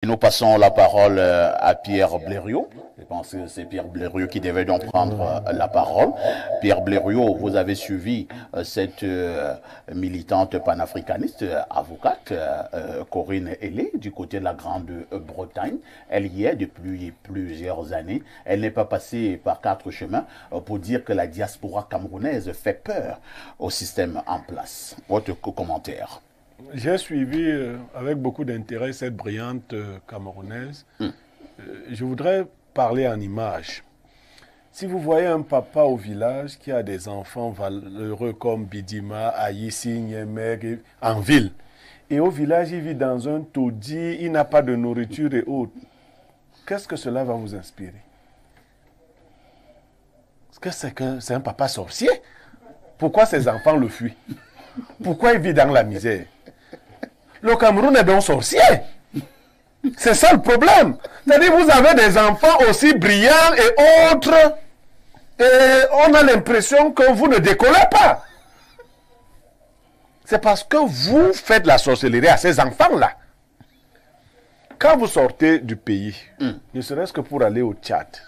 Nous passons la parole à Pierre Blériot. Je pense que c'est Pierre Blériot qui devait donc prendre la parole. Pierre Blériot, vous avez suivi cette militante panafricaniste, avocate, Corinne Ailey, du côté de la Grande-Bretagne. Elle y est depuis plusieurs années. Elle n'est pas passée par quatre chemins pour dire que la diaspora camerounaise fait peur au système en place. Votre commentaire? J'ai suivi avec beaucoup d'intérêt cette brillante camerounaise. Je voudrais parler en images. Si vous voyez un papa au village qui a des enfants valeureux comme Bidima, Aïssi, Niemeg, en ville, et au village il vit dans un taudis, il n'a pas de nourriture et autres, qu'est-ce que cela va vous inspirer? Est-ce que c'est un papa sorcier? Pourquoi ses enfants le fuient? Pourquoi il vit dans la misère? Le Cameroun est donc sorcier. C'est ça le problème. C'est-à-dire vous avez des enfants aussi brillants et autres, et on a l'impression que vous ne décollez pas. C'est parce que vous faites la sorcellerie à ces enfants-là. Quand vous sortez du pays, ne serait-ce que pour aller au Tchad,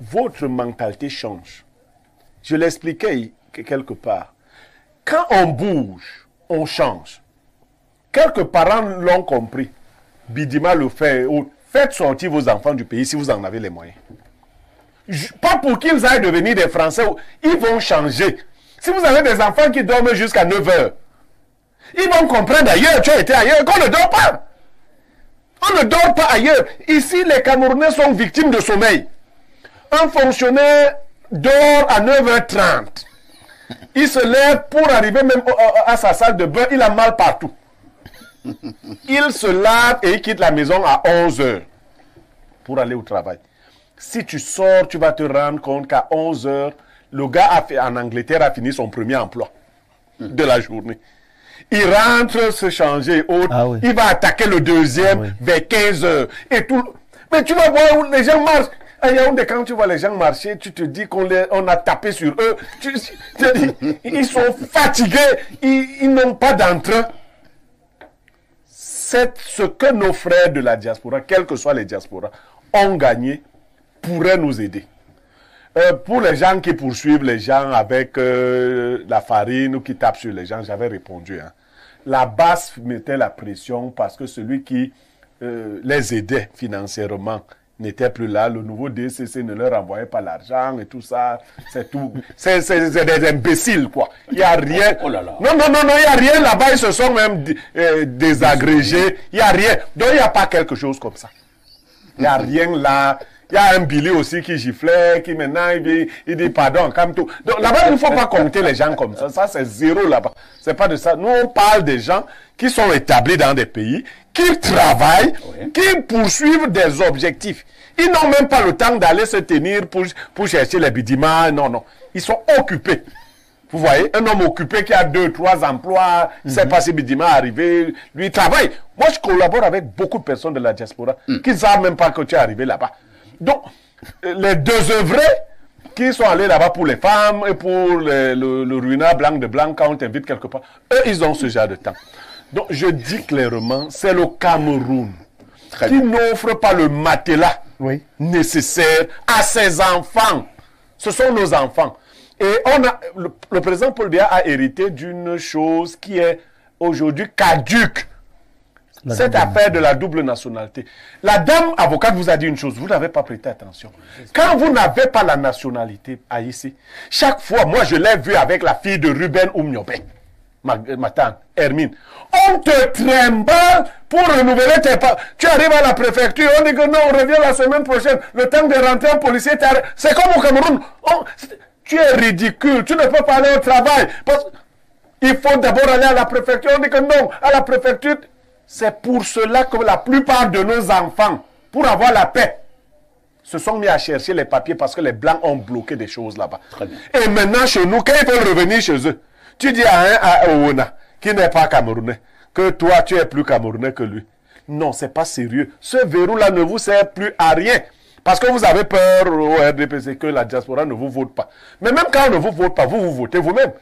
votre mentalité change. Je l'expliquais quelque part. Quand on bouge, on change. Quelques parents l'ont compris. Bidima le fait. Faites sortir vos enfants du pays si vous en avez les moyens. Pas pour qu'ils aillent devenir des Français. Ils vont changer. Si vous avez des enfants qui dorment jusqu'à 9 heures, ils vont comprendre ailleurs. Tu as été ailleurs. Qu'on ne dort pas. On ne dort pas ailleurs. Ici, les Camerounais sont victimes de sommeil. Un fonctionnaire dort à 9h30. Il se lève pour arriver même à sa salle de bain. Il a mal partout. Il se lave et il quitte la maison à 11 heures pour aller au travail. Si tu sors, tu vas te rendre compte qu'à 11 heures, le gars en Angleterre a fini son premier emploi de la journée. Il rentre se changer, il va attaquer le deuxième vers 15 heures. Et tout. Mais tu vas voir où les gens marchent. Quand tu vois les gens marcher, tu te dis qu'on a tapé sur eux. Ils sont fatigués, ils n'ont pas d'entrain. C'est ce que nos frères de la diaspora, quelles que soient les diasporas, ont gagné, pourrait nous aider. Pour les gens qui poursuivent les gens avec la farine ou qui tapent sur les gens, j'avais répondu. La base mettait la pression parce que celui qui les aidait financièrement n'était plus là. Le nouveau DCC ne leur envoyait pas l'argent et tout ça. C'est tout. C'est des imbéciles, quoi. Il n'y a rien. Oh là là. Non, il n'y a rien là-bas. Ils se sont même désagrégés. Il n'y a rien. Donc, il n'y a pas quelque chose comme ça. Il n'y a rien là. Il y a un Billy aussi qui giflait, qui maintenant, il dit pardon, comme tout. Donc, là-bas, il ne faut pas compter les gens comme ça. Ça, c'est zéro là-bas. C'est pas de ça. Nous, on parle des gens qui sont établis dans des pays, qui travaillent, qui poursuivent des objectifs. Ils n'ont même pas le temps d'aller se tenir pour chercher les bidimas. Non. Ils sont occupés. Vous voyez, un homme occupé qui a 2, 3 emplois, il ne sait pas si Bidima est arrivé, lui il travaille. Moi, je collabore avec beaucoup de personnes de la diaspora qui ne savent même pas que tu es arrivé là-bas. Donc, les désœuvrés qui sont allés là-bas pour les femmes et pour le ruinard blanc de blanc quand on t'invite quelque part, eux, ils ont ce genre de temps. Donc, je dis clairement, c'est le Cameroun qui n'offre pas le matelas nécessaire à ses enfants. Ce sont nos enfants. Et le président Paul Biya a hérité d'une chose qui est aujourd'hui caduque. Cette affaire de la double nationalité. La dame avocate vous a dit une chose, vous n'avez pas prêté attention. Quand vous n'avez pas la nationalité ici, chaque fois, moi je l'ai vu avec la fille de Ruben Oumniobé, ma tante, Hermine. On te trimballe pour renouveler tes pas. Tu arrives à la préfecture, on dit que non, on revient la semaine prochaine. Le temps de rentrer en policier, c'est comme au Cameroun. Tu es ridicule, tu ne peux pas aller au travail. Il faut d'abord aller à la préfecture. On dit que non, à la préfecture. C'est pour cela que la plupart de nos enfants, pour avoir la paix, se sont mis à chercher les papiers parce que les Blancs ont bloqué des choses là-bas. Et maintenant, chez nous, quand ils veulent revenir chez eux, tu dis à Oona, qui n'est pas Camerounais, que toi, tu es plus Camerounais que lui. Non, c'est pas sérieux. Ce verrou-là ne vous sert plus à rien. Parce que vous avez peur au RDPC que la diaspora ne vous vote pas. Mais même quand on ne vous vote pas, vous votez vous-même.